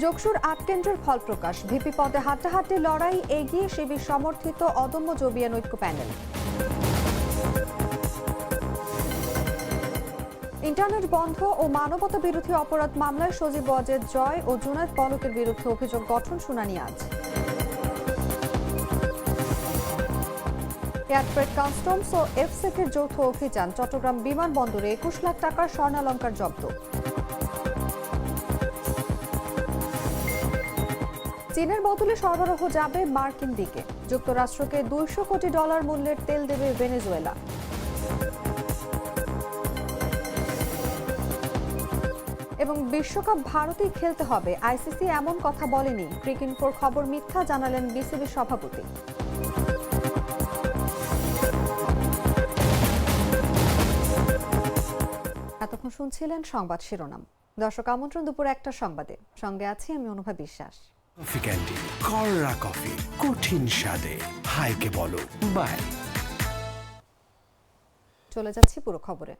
যোগসুর ৮ কেন্দ্রের ফল প্রকাশ, ভিপি পদে হাড্ডাহাড্ডি লড়াই, এগিয়ে শিবির সমর্থিত অদম্য জবিয়ান ঐক্য প্যানেল। ইন্টারনেট বন্ধ ও মানবতা বিরোধী অপরাধ মামলায় সজীব ওয়াজেদ জয় ও জুনায়েদ পলকের বিরুদ্ধে অভিযোগ গঠন শুনানি আজ। এয়ারফ্রেট কাস্টমস ও এফসেকের যৌথ অভিযান, চট্টগ্রাম বিমানবন্দরে ২১ লাখ টাকার স্বর্ণালংকার জব্দ। চীনের বদলে সরবরাহ যাবে মার্কিন দিকে, যুক্তরাষ্ট্রকে $২০০ কোটি মূল্যের তেল দেবে ভেনেজুয়েলা। এবং বিশ্বকাপ ভারতেই খেলতে হবে, আইসিসি এমন কথা বলেনি, ক্রিকইনফোর খবর মিথ্যা জানালেন বিসিবি সভাপতি। এতক্ষণ শুনছিলেন সংবাদ শিরোনাম। দর্শক, আমন্ত্রণ দুপুর ১টার সংবাদে, সঙ্গে আছি আমি অনুভা বিশ্বাস। কফি ক্যান্ডি, কররা কফি, কঠিন স্বাদে, হাইকে বলো বাই। চলে যাচ্ছি পুরো খবরে।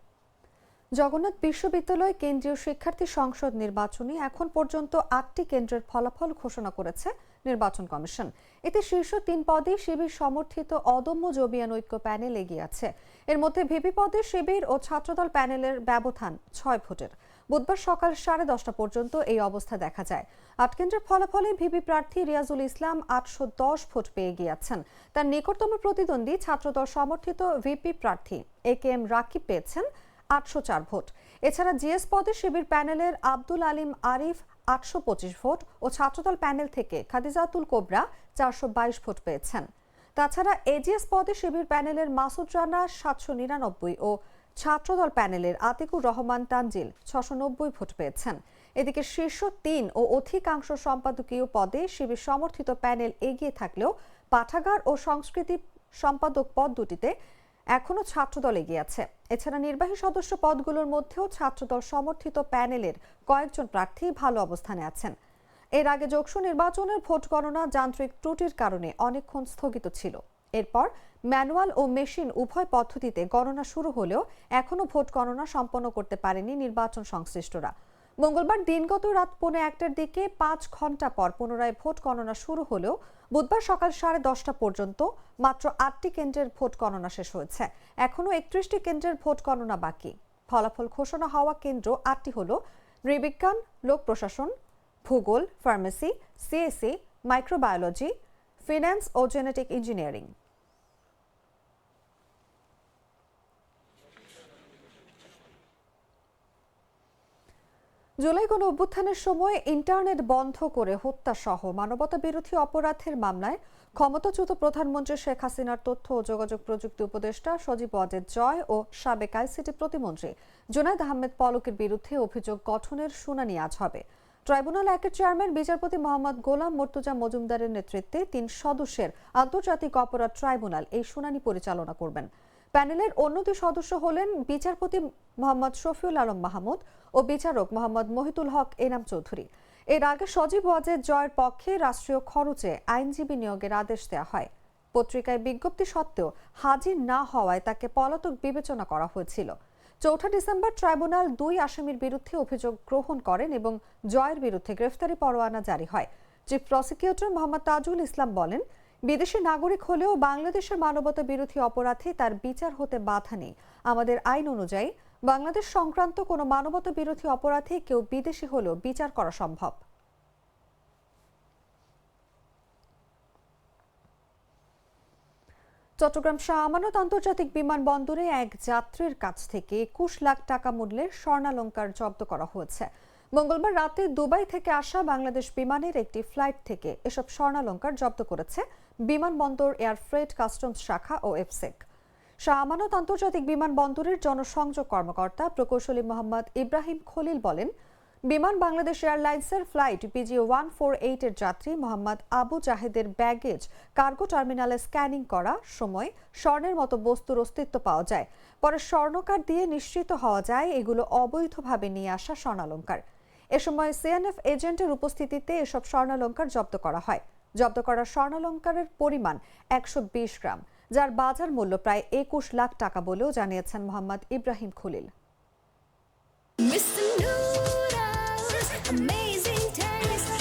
জগন্নাথ বিশ্ববিদ্যালয় কেন্দ্রীয় শিক্ষার্থী সংসদ নির্বাচনে এখন পর্যন্ত ৮টি কেন্দ্রের ফলাফল ঘোষণা করেছে নির্বাচন কমিশন। এতে শীর্ষ ৩ পদে শিবির সমর্থিত অদম্য জবিয়ান ঐক্য প্যানেল এগিয়ে আছে। এর মধ্যে ভিপি পদে শিবির ও ছাত্রদল প্যানেলের ব্যবধান ৬ ভোটের। বুধবার সকাল 10:30 পর্যন্ত এই অবস্থা দেখা যায়। ৮ কেন্দ্রের ফলাফলে ভিপি প্রার্থী রিয়াজুল ইসলাম 810 ভোট পেয়ে গিয়েছেন। তার নিকটতম প্রতিদ্বন্দ্বী ছাত্রদল সমর্থিত ভিপি প্রার্থী AKM রাকিব পেয়েছেন 804 ভোট। এছাড়া জিএস পদে শিবির প্যানেলের আব্দুল আলিম আরিফ 825 ভোট ও ছাত্রদল প্যানেল থেকে খাদিজাতুল কোবরা 422 ভোট পেয়েছেন। তাছাড়া এজিএস পদে শিবির প্যানেলের মাসুদ রানা 799 ও ছাত্রদল প্যানেলের আতিকুর রহমান তানজিল 690 ভোট পেয়েছেন। এদিকে শীর্ষ ৩ ও অধিকাংশ সম্পাদকীয় পদে শিবির সমর্থিত প্যানেল এগিয়ে থাকলেও পাঠাগার ও সংস্কৃতি সম্পাদক পদ দুটিতে এখনো ছাত্রদল এগিয়ে আছে। এছাড়া নির্বাহী সদস্য পদগুলোর মধ্যেও ছাত্রদল সমর্থিত প্যানেলের কয়েকজন প্রার্থী ভালো অবস্থানে আছেন। এর আগে যোগসু নির্বাচনের ভোট গণনা যান্ত্রিক ত্রুটির কারণে অনেকক্ষণ স্থগিত ছিল। এরপর ম্যানুয়াল ও মেশিন উভয় পদ্ধতিতে গণনা শুরু হলেও এখনো ভোট গণনা সম্পন্ন করতে পারেনি নির্বাচন সংশ্লিষ্টরা। মঙ্গলবার দিনগত রাত 1:45টার দিকে 5 ঘন্টা পর পুনরায় ভোট গণনা শুরু হলেও বুধবার সকাল 10:30 পর্যন্ত মাত্র 8টি কেন্দ্রের ভোট গণনা শেষ হয়েছে। এখনো 31টি কেন্দ্রের ভোট গণনা বাকি। ফলাফল ঘোষণা হওয়া কেন্দ্র 8টি হল নৃবিজ্ঞান, লোক প্রশাসন, ভূগোল, ফার্মেসি, সিএসসি, মাইক্রোবায়োলজি, ফিন্যান্স ও জেনেটিক ইঞ্জিনিয়ারিং। জুলাই গণ অভ্যুত্থানের সময় ইন্টারনেট বন্ধ করে হত্যা সহ মানবতা বিরোধী অপরাধের মামলায় ক্ষমতাচ্যুত প্রধানমন্ত্রী শেখ হাসিনার তথ্য ও যোগাযোগ প্রযুক্তি উপদেষ্টা সজীব ওয়াজেদ জয় ও সাবেক আইসিটি প্রতিমন্ত্রী জুনায়েদ আহমেদ পলকের বিরুদ্ধে অভিযোগ গঠনের শুনানি আজ হবে। ট্রাইব্যুনাল 1-এর চেয়ারম্যান বিচারপতি মোহাম্মদ গোলাম মর্তুজা মজুমদারের নেতৃত্বে 3 সদস্যের আন্তর্জাতিক অপরাধ ট্রাইব্যুনাল এই শুনানি পরিচালনা করবেন। প্যানেলের অন্য 2 সদস্য হলেন বিচারপতি মোহাম্মদ শফিউল আলম মাহমুদ ও বিচারক মোহাম্মদ মহিতুল হক এনাম চৌধুরী। এর আগে সজীব ওয়াজেদ জয়ের পক্ষে রাষ্ট্রীয় খরচে আইনজীবী নিয়োগের আদেশ দেওয়া হয়। পত্রিকায় বিজ্ঞপ্তি সত্ত্বেও হাজির না হওয়ায় তাকে পলাতক বিবেচনা করা হয়েছিল। 4 ডিসেম্বর ট্রাইব্যুনাল 2 আসামির বিরুদ্ধে অভিযোগ গ্রহণ করেন এবং জয়ের বিরুদ্ধে গ্রেফতারি পরোয়ানা জারি হয়। চিফ প্রসিকিউটর মোহাম্মদ তাজুল ইসলাম বলেন, বিদেশি নাগরিক হলেও বাংলাদেশের মানবতা বিরোধী অপরাধে তার বিচার হতে বাধা নেই। আমাদের আইন অনুযায়ী বাংলাদেশ সংক্রান্ত কোনো মানবতা বিরোধী অপরাধে কেউ বিদেশি হলেও বিচার করা সম্ভব। চট্টগ্রাম শাহ আমানত আন্তর্জাতিক বিমানবন্দরে এক যাত্রীর কাছ থেকে 21 লাখ টাকা মূল্যের স্বর্ণালংকার জব্দ করা হয়েছে। মঙ্গলবার রাতে দুবাই থেকে আসা বাংলাদেশ বিমানের একটি ফ্লাইট থেকে এসব স্বর্ণালংকার জব্দ করেছে বিমানবন্দর এয়ারফ্রেট কাস্টমস শাখা ও এফসেক। শাহ আমানত আন্তর্জাতিক বিমানবন্দরের জনসংযোগ কর্মকর্তা প্রকৌশলী মোহাম্মদ ইব্রাহিম খলিল বলেন, বিমান বাংলাদেশ এয়ারলাইন্সের ফ্লাইট PG-148 এর যাত্রী মোহাম্মদ আবু জাহেদের ব্যাগেজ কার্গো টার্মিনালে স্ক্যানিং করা সময় স্বর্ণের মতো বস্তুর অস্তিত্ব পাওয়া যায়। পরে স্বর্ণকার দিয়ে নিশ্চিত হওয়া যায় এগুলো অবৈধভাবে নিয়ে আসা স্বর্ণালংকার। এ সময় সিএনএফ এজেন্টের উপস্থিতিতে এসব স্বর্ণালংকার জব্দ করা হয়। জব্দ করা স্বর্ণালংকারের পরিমাণ 120 গ্রাম, যার বাজার মূল্য প্রায় 21 লাখ টাকা বলেও জানিয়েছেন মোহাম্মদ ইব্রাহিম খলিল। Amazing taste,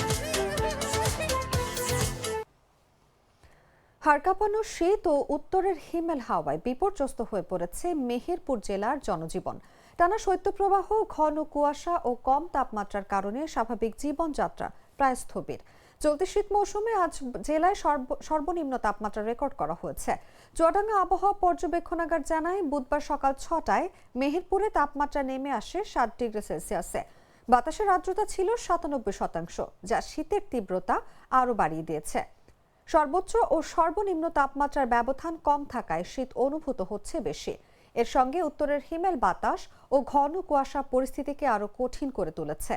হাড়কাঁপানো শীত ও উত্তরের হিমেল হাওয়ায় বিপর্যস্ত হয়ে পড়েছে মেহেরপুর জেলার জনজীবন। টানা শৈত্যপ্রবাহ, ঘন কুয়াশা ও কম তাপমাত্রার কারণে স্বাভাবিক জীবনযাত্রা প্রায় স্থবির। চলতি শীত মৌসুমে আজ জেলায় সর্বনিম্ন তাপমাত্রা রেকর্ড করা হয়েছে। চুয়াডাঙ্গা আবহাওয়া পর্যবেক্ষণাগার জানায়, বুধবার সকাল 6টায় মেহেরপুরে তাপমাত্রা নেমে আসে 7 ডিগ্রি সেলসিয়াসে। বাতাসের আর্দ্রতা ছিল 97%, যা শীতের তীব্রতা আরও বাড়িয়ে দিয়েছে। সর্বোচ্চ ও সর্বনিম্ন তাপমাত্রার ব্যবধান কম থাকায় শীত অনুভূত হচ্ছে বেশি। এর সঙ্গে উত্তরের হিমেল বাতাস ও ঘন কুয়াশা পরিস্থিতিকে আরো কঠিন করে তুলেছে।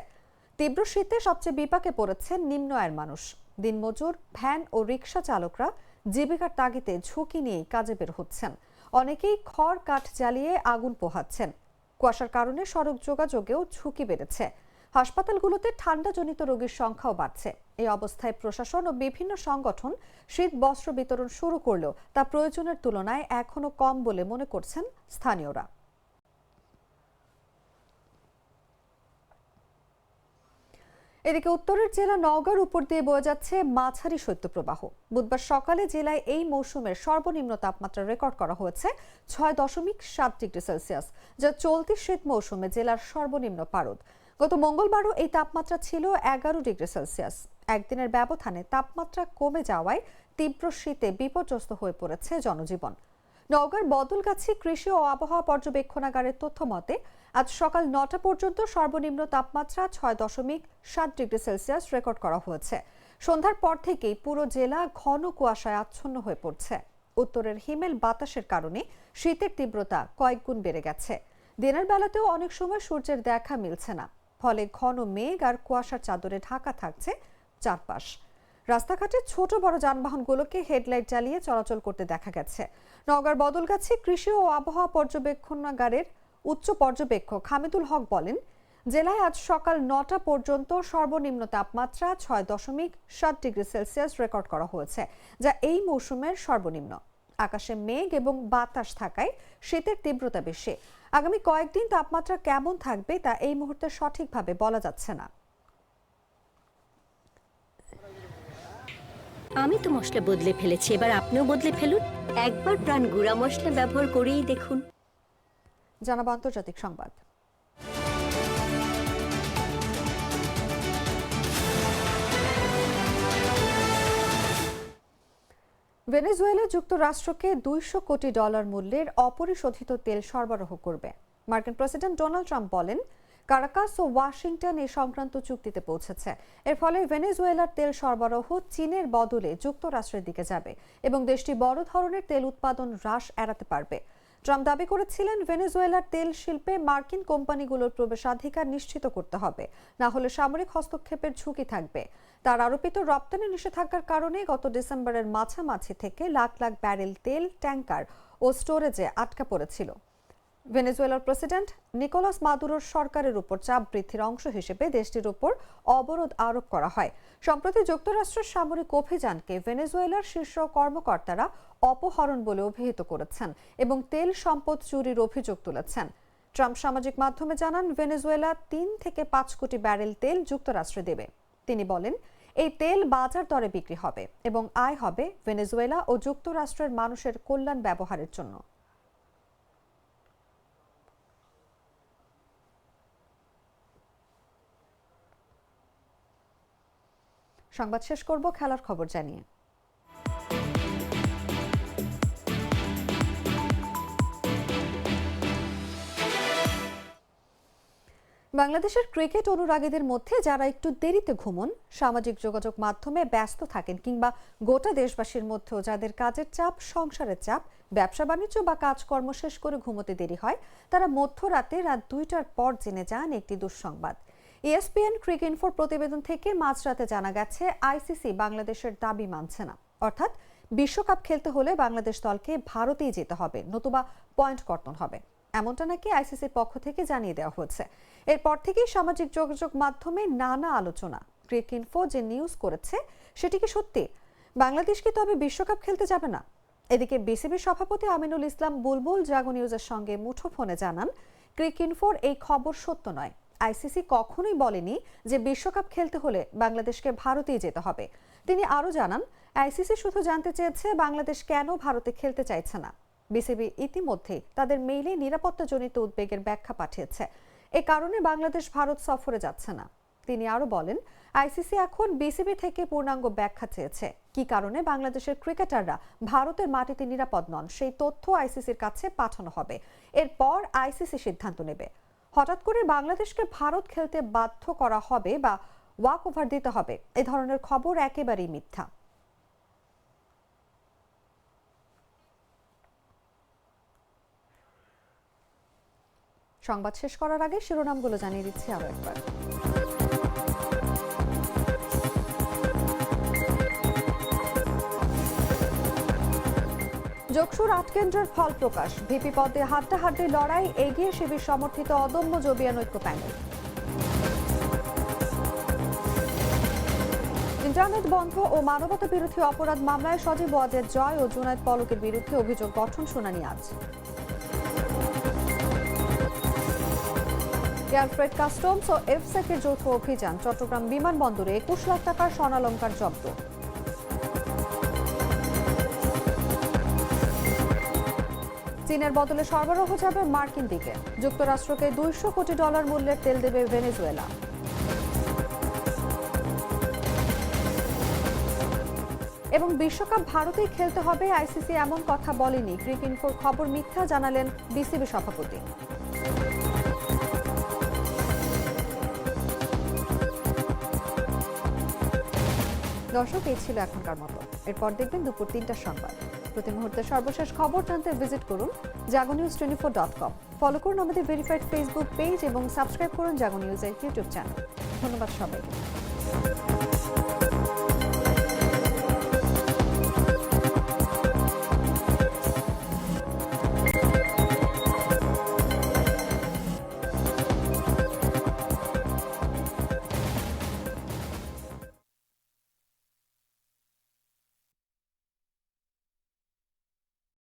তীব্র শীতে সবচেয়ে বিপাকে পড়েছেন নিম্ন আয়ের মানুষ। দিনমজুর, ভ্যান ও রিকশা চালকরা জীবিকার তাগিদে ঝুঁকি নিয়েই কাজে বের হচ্ছেন। অনেকেই খড় কাঠ জ্বালিয়ে আগুন পোহাচ্ছেন। কুয়াশার কারণে সড়ক যোগাযোগেও ঝুঁকি বেড়েছে। হাসপাতালগুলোতে ঠান্ডাজনিত রোগীর সংখ্যাও বাড়ছে। এই অবস্থায় প্রশাসন ও বিভিন্ন সংগঠন শীত বস্ত্র বিতরণ শুরু করলেও তা প্রয়োজনের তুলনায় এখনো কম বলে মনে করছেন স্থানীয়রা। এদিকে উত্তরের জেলা নওগাঁর উপর দিয়ে বয়ে যাচ্ছে মাঝারি শৈত্যপ্রবাহ। বুধবার সকালে জেলায় এই মৌসুমের সর্বনিম্ন তাপমাত্রা রেকর্ড করা হয়েছে 6.7 ডিগ্রি সেলসিয়াস, যা চলতি শীত মৌসুমে জেলার সর্বনিম্ন পারদ। গত মঙ্গলবারও এই তাপমাত্রা ছিল 11 ডিগ্রি সেলসিয়াস। একদিনের ব্যবধানে তাপমাত্রা কমে যাওয়ায় তীব্র শীতে বিপর্যস্ত হয়ে পড়েছে জনজীবন। নওগাঁর বদলগাছি কৃষি ও আবহাওয়া পর্যবেক্ষণাগারের তথ্য মতে আজ সকাল 9টা পর্যন্ত সর্বনিম্ন তাপমাত্রা 6.7 ডিগ্রি সেলসিয়াস রেকর্ড করা হয়েছে। সন্ধ্যার পর থেকেই পুরো জেলা ঘন কুয়াশায় আচ্ছন্ন হয়ে পড়ছে। উত্তরের হিমেল বাতাসের কারণে শীতের তীব্রতা কয়েক গুণ বেড়ে গেছে। দিনের বেলাতেও অনেক সময় সূর্যের দেখা মিলছে না, ফলে ঘন মেঘ আর কুয়াশার চাদরে ঢাকা থাকছে চারপাশ। রাস্তাঘাটে ছোট বড় যানবাহনগুলোকে হেডলাইট জ্বালিয়ে চলাচল করতে দেখা গেছে। নওগাঁর বদলগাছি কৃষি ও আবহাওয়া পর্যবেক্ষণাগারের উচ্চ পর্যবেক্ষক হামিদুল হক বলেন, জেলায় আজ সকাল 9টা পর্যন্ত সর্বনিম্ন তাপমাত্রা 6.7 ডিগ্রি সেলসিয়াস রেকর্ড করা হয়েছে, যা এই মৌসুমের সর্বনিম্ন। আকাশে মেঘ এবং বাতাস থাকায় শীতের তীব্রতা বেশি। আগামী কয়েকদিন তাপমাত্রা কেমন থাকবে তা এই মুহূর্তে সঠিকভাবে বলা যাচ্ছে না। আমি তো মশলা বদলে ফেলেছি, এবার আপনিও বদলে ফেলুন। একবার প্রাণ গুঁড়া মশলা ব্যবহার করেই দেখুন। জানাবো আন্তর্জাতিক সংবাদ। ভেনেজুয়েলা যুক্তরাষ্ট্রকে $200 কোটি মূল্যের অপরিশোধিত তেল সরবরাহ করবে। মার্কিন প্রেসিডেন্ট ডোনাল্ড ট্রাম্প বলেন, কারাকাস ও ওয়াশিংটন এই সংক্রান্ত চুক্তিতে পৌঁছেছে। এর ফলে ভেনেজুয়েলার তেল সরবরাহ চীনের বদলে যুক্তরাষ্ট্রের দিকে যাবে এবং দেশটি বড় ধরনের তেল উৎপাদন হ্রাস এড়াতে পারবে। ট্রাম্প দাবি করেছিলেন, ভেনেজুয়েলার তেল শিল্পে মার্কিন কোম্পানিগুলোর প্রবেশাধিকার নিশ্চিত করতে হবে, না হলে সামরিক হস্তক্ষেপের ঝুঁকি থাকবে। তার আরোপিত রপ্তানি নিষেধাজ্ঞার কারণে গত ডিসেম্বরের মাঝামাঝি থেকে লাখ লাখ ব্যারেল তেল ট্যাঙ্কার ও স্টোরেজে আটকা পড়েছিল। ভেনেজুয়েলার প্রেসিডেন্ট নিকোলাস মাদুরোর সরকারের উপর চাপ বৃদ্ধির অংশ হিসেবে দেশটির উপর অবরোধ আরোপ করা হয়। সম্প্রতি যুক্তরাষ্ট্রের সামরিক অভিযানকে ভেনেজুয়েলার শীর্ষ কর্মকর্তারা অপহরণ বলে অভিহিত করেছেন এবং তেল সম্পদ চুরির অভিযোগ তুলেছেন। ট্রাম্প সামাজিক মাধ্যমে জানান, ভেনেজুয়েলা 3 থেকে 5 কোটি ব্যারেল তেল যুক্তরাষ্ট্রে দেবে। তিনি বলেন, এই তেল বাজার দরে বিক্রি হবে এবং আয় হবে ভেনেজুয়েলা ও যুক্তরাষ্ট্রের মানুষের কল্যাণ ব্যবহারের জন্য। সংবাদ শেষ করব খেলার খবর জানিয়ে। বাংলাদেশের ক্রিকেট অনুরাগীদের মধ্যে যারা একটু দেরিতে ঘুমন, সামাজিক যোগাযোগ মাধ্যমে ব্যস্ত থাকেন কিংবা গোটা দেশবাসীর মধ্যেও যাদের কাজের চাপ, সংসারের চাপ, ব্যবসা বাণিজ্য বা কাজকর্ম শেষ করে ঘুমোতে দেরি হয়, তারা মধ্যরাতে রাত 2টার পর জেনে যান একটি দুঃসংবাদ। ESPN ক্রিকইনফোর প্রতিবেদন থেকে মাঝরাতে জানা গেছে, আইসিসি বাংলাদেশের দাবি মানছে না। অর্থাৎ বিশ্বকাপ খেলতে হলে বাংলাদেশ দলকে ভারতেই যেতে হবে, নতুবা পয়েন্ট কর্তন হবে। এমনটা নাকি আইসিসির পক্ষ থেকে জানিয়ে দেওয়া হয়েছে। এরপর থেকেই সামাজিক যোগাযোগ মাধ্যমে নানা আলোচনা। ক্রিকইনফো যে নিউজ করেছে সেটি কি সত্যি? বাংলাদেশ কি তবে বিশ্বকাপ খেলতে যাবে না? এদিকে বিসিবি সভাপতি আমিনুল ইসলাম বুলবুল জাগো নিউজের সঙ্গে মুঠোফোনে জানান, ক্রিকইনফোর এই খবর সত্য নয়। আইসিসি কখনোই বলেনি যে বিশ্বকাপ খেলতে হলে বাংলাদেশকে ভারতেই যেতে হবে। তিনি আরও জানান, আইসিসি শুধু জানতে চেয়েছে বাংলাদেশ কেন ভারতে খেলতে চাইছে না। বিসিবি ইতিমধ্যে তাদের মেইলে নিরাপত্তাজনিত উদ্বেগের ব্যাখ্যা পাঠিয়েছে। এ কারণে বাংলাদেশ ভারত সফরে যাচ্ছে না। তিনি আরও বলেন, আইসিসি এখন বিসিবি থেকে পূর্ণাঙ্গ ব্যাখ্যা চেয়েছে। কি কারণে বাংলাদেশের ক্রিকেটাররা ভারতের মাটিতে নিরাপদ নন সেই তথ্য আইসিসির কাছে পাঠানো হবে। এরপর আইসিসি সিদ্ধান্ত নেবে। হঠাৎ করে বাংলাদেশকে ভারত খেলতে বাধ্য করা হবে বা ওয়াক ওভার দিতে হবে, এ ধরনের খবর একেবারেই মিথ্যা। সংবাদ শেষ করার আগে শিরোনামগুলো জানিয়ে দিচ্ছি আরো একবার। যোগসুর ৮ কেন্দ্রের ফল প্রকাশ। ভিপি পদে হাড্ডাহাড্ডি লড়াই, এগিয়ে শিবির সমর্থিত অদম্য জবিয়ান ঐক্য প্যানেল। ইন্টারনেট বন্ধ ও মানবতা বিরোধী অপরাধ মামলায় সজীব ওয়াজেদ জয় ও জুনায়েদ পলকের বিরুদ্ধে অভিযোগ গঠন শুনানি আজ। এয়ারফ্রেট কাস্টমস ও এফসেকের যৌথ অভিযান, চট্টগ্রাম বিমানবন্দরে ২১ লাখ টাকার স্বর্ণালংকার জব্দ। চীনের বদলে সরবরাহ যাবে মার্কিন দিকে। যুক্তরাষ্ট্রকে $২০০ কোটি মূল্যের তেল দেবে ভেনেজুয়েলা। এবং বিশ্বকাপ ভারতেই খেলতে হবে, আইসিসি এমন কথা বলেনি। ক্রিকইনফোর খবর মিথ্যা জানালেন বিসিবি সভাপতি। দর্শক, এই ছিল এখনকার মতো। এরপর দেখবেন দুপুর ৩টার সংবাদ। প্রতি মুহূর্তের সর্বশেষ খবর জানতে ভিজিট করুন jagonews24.com। ফলো করুন আমাদের ভেরিফাইড ফেসবুক পেজ এবং সাবস্ক্রাইব করুন জাগো নিউজের ইউটিউব চ্যানেল। ধন্যবাদ সবাইকে।